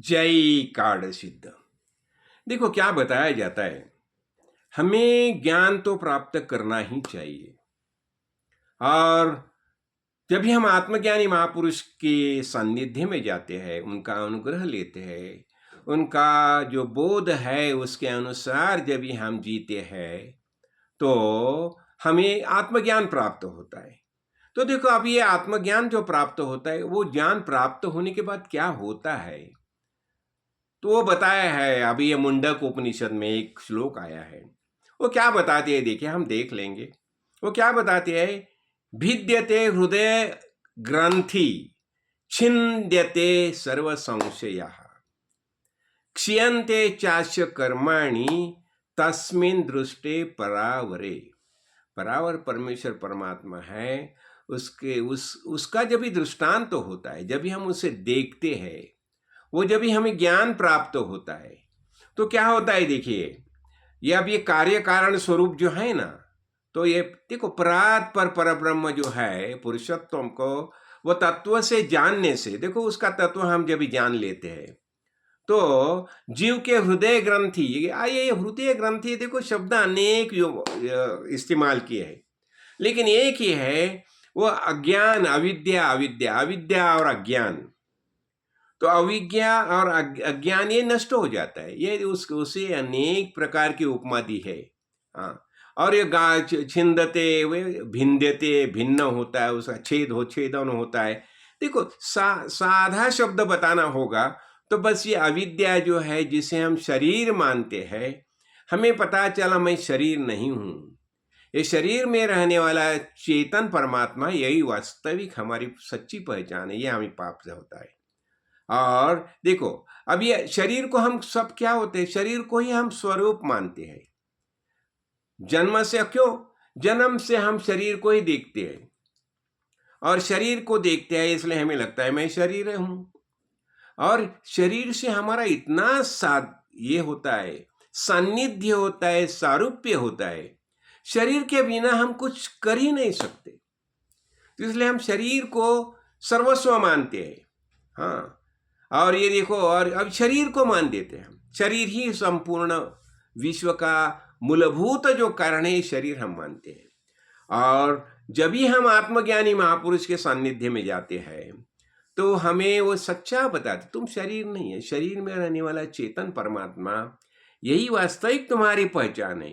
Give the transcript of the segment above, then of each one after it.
जय कार्ड सिद्ध। देखो क्या बताया जाता है, हमें ज्ञान तो प्राप्त करना ही चाहिए। और जब भी हम आत्मज्ञानी महापुरुष के सानिध्य में जाते हैं, उनका अनुग्रह लेते हैं, उनका जो बोध है उसके अनुसार जब भी हम जीते हैं, तो हमें आत्मज्ञान प्राप्त होता है। तो देखो, अब ये आत्मज्ञान जो प्राप्त होता है, वो ज्ञान प्राप्त होने के बाद क्या होता है, तो वो बताया है। अभी ये मुंडक उपनिषद में एक श्लोक आया है, वो क्या बताते हैं, देखिए हम देख लेंगे। वो क्या बताते हैं, भिद्यते हृदय ग्रंथि छिन्द्यते सर्व संशय क्षीयन्ते चास्य कर्माणि तस्मिन् दृष्टे परावरे। परावर परमेश्वर परमात्मा है, उसका जब भी दृष्टांत तो होता है, जब भी हम उसे देखते हैं, वो जब भी हमें ज्ञान प्राप्त होता है, तो क्या होता है, देखिए ये अब ये कार्य कारण स्वरूप जो है ना, तो ये देखो परात पर परब्रह्म जो है पुरुषोत्तम को, वो तत्व से जानने से, देखो उसका तत्व हम जब भी जान लेते हैं, तो जीव के हृदय ग्रंथि, ये हृदय ग्रंथि, देखो शब्द अनेक जो इस्तेमाल किए हैं, लेकिन एक ही है, वो अज्ञान, अविद्या, अविद्या, अविद्या और अज्ञान। तो अविज्ञा और अज्ञान ये नष्ट हो जाता है, ये उसे अनेक प्रकार की उपमा दी है। हाँ, और ये छिंदते वे भिन्नते, भिन्न होता है, उसका छेदन होता है। देखो साधा शब्द बताना होगा तो बस ये अविद्या जो है, जिसे हम शरीर मानते हैं, हमें पता चला मैं शरीर नहीं हूं, ये शरीर में रहने वाला चेतन परमात्मा, यही वास्तविक हमारी सच्ची पहचान है। ये हमें पाप से होता है। और देखो, अब ये शरीर को हम सब क्या होते हैं, शरीर को ही हम स्वरूप मानते हैं। जन्म से, क्यों, जन्म से हम शरीर को ही देखते हैं, और शरीर को देखते हैं इसलिए हमें लगता है मैं शरीर हूं। और शरीर से हमारा इतना साथ ये होता है, सान्निध्य होता है, सारूप्य होता है, शरीर के बिना हम कुछ कर ही नहीं सकते। तो इसलिए हम शरीर को सर्वस्व मानते हैं। हाँ, और ये देखो, और अब शरीर को मान देते हैं, शरीर ही संपूर्ण विश्व का मूलभूत जो कारण है, शरीर हम मानते हैं। और जब भी हम आत्मज्ञानी महापुरुष के सानिध्य में जाते हैं, तो हमें वो सच्चा बताते, तुम शरीर नहीं है, शरीर में रहने वाला चेतन परमात्मा, यही वास्तविक तुम्हारी पहचान है।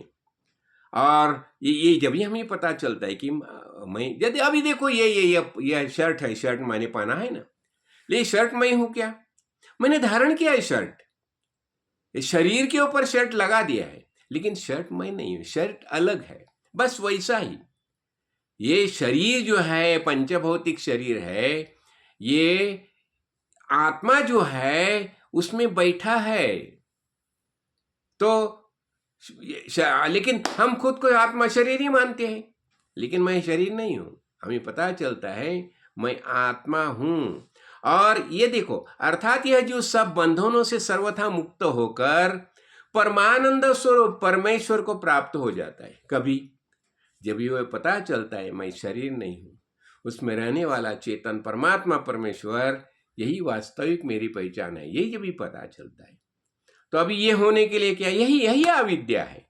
और ये जब भी हमें पता चलता है कि मैं, यदि अभी देखो ये शर्ट है, शर्ट मैंने पहना है ना, लेकिन शर्ट मैं हूं क्या, मैंने धारण किया है शर्ट, शरीर के ऊपर शर्ट लगा दिया है, लेकिन शर्ट मैं नहीं हूं, शर्ट अलग है। बस वैसा ही ये शरीर जो है, पंचभौतिक शरीर है, ये आत्मा जो है उसमें बैठा है। तो लेकिन हम खुद को आत्मा शरीर ही मानते हैं, लेकिन मैं शरीर नहीं हूं। हमें पता चलता है मैं आत्मा हूं। और ये देखो, अर्थात यह जो सब बंधनों से सर्वथा मुक्त होकर परमानंद स्वरूप परमेश्वर को प्राप्त हो जाता है। कभी जब ये पता चलता है मैं शरीर नहीं हूं, उसमें रहने वाला चेतन परमात्मा परमेश्वर, यही वास्तविक मेरी पहचान है, यही जब भी पता चलता है, तो अभी ये होने के लिए क्या, यही यही अविद्या है।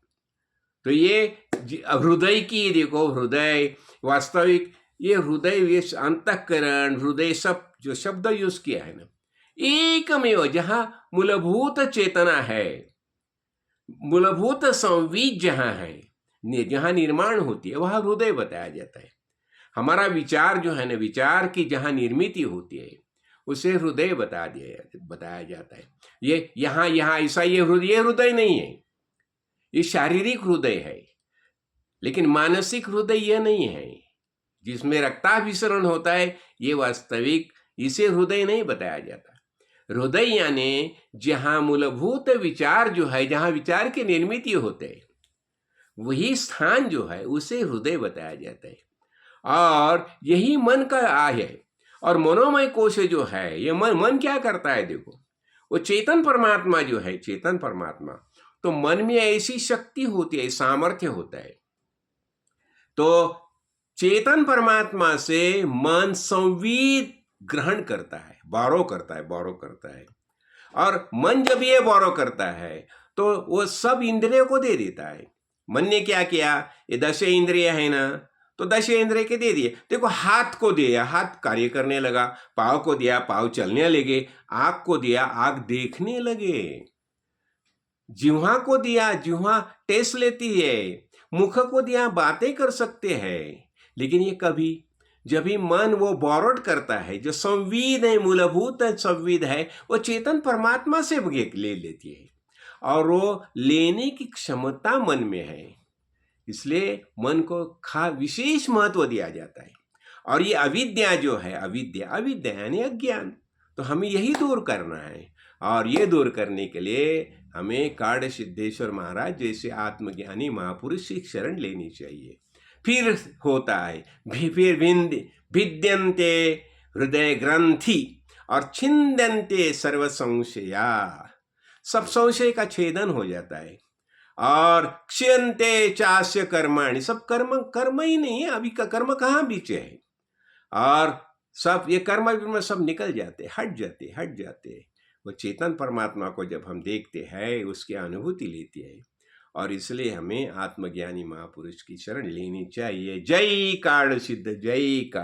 तो ये हृदय की, देखो हृदय वास्तविक, ये हृदय, ये अंतःकरण, हृदय, सब जो शब्द यूज किया है ना, एकमेव जहां मूलभूत चेतना है, मूलभूत संवीत जहां है, जहां निर्माण होती है, वहां हृदय बताया जाता है। हमारा विचार जो है ना, विचार की जहां निर्मिति होती है, उसे हृदय बताया जाता है। ये यहाँ ऐसा, ये हृदय नहीं है, ये शारीरिक हृदय है। लेकिन मानसिक हृदय यह नहीं है, जिसमें रक्ताभिसरण होता है, ये वास्तविक, इसे हृदय नहीं बताया जाता। हृदय यानी जहां मूलभूत विचार जो है, जहां विचार की निर्मिति होते है, वही स्थान जो है उसे हृदय बताया जाता है। और यही मन का आय है। और मनोमय कोश जो है, ये मन क्या करता है, देखो वो चेतन परमात्मा जो है, चेतन परमात्मा, तो मन में ऐसी शक्ति होती है, सामर्थ्य होता है। तो चेतन परमात्मा से मन संवीत ग्रहण करता है, बोरो करता है। और मन जब ये बोरो करता है तो वो सब इंद्रियों को दे देता है। मन ने क्या किया, ये 10 इंद्रिय है ना, तो 10 इंद्रिय के दे दिए। देखो हाथ को दिया, हाथ कार्य करने लगा, पाँव को दिया, पाँव चलने लगे, आँख को दिया, आँख देखने लगे, जिह्वा को दिया, जिह्वा टेस्ट लेती है, मुख को दिया, बातें कर सकते हैं। लेकिन ये कभी जब भी मन वो बोरोड करता है, जो संवेद है, मूलभूत संवेद है, वो चेतन परमात्मा से ले लेती है और वो लेने की क्षमता मन में है। इसलिए मन को विशेष महत्व दिया जाता है। और ये अविद्या जो है, अविद्या अविद्या यानी अज्ञान, तो हमें यही दूर करना है। और ये दूर करने के लिए हमें काड़ सिद्धेश्वर महाराज जैसे आत्मज्ञानी महापुरुष की शरण लेनी चाहिए। फिर होता है फिर भिद्यन्ते हृदय ग्रंथि और छिन्दन्ते सर्व संशया, सब संशय का छेदन हो जाता है। और क्षयन्ते चास्य कर्माणि, सब कर्म ही नहीं है, अभी का कर्म कहाँ बीचे है, और सब ये कर्म सब निकल जाते, हट जाते। वो चेतन परमात्मा को जब हम देखते हैं उसकी अनुभूति लेती है। और इसलिए हमें आत्मज्ञानी महापुरुष की शरण लेनी चाहिए। जय काड़ सिद्ध, जय काड़।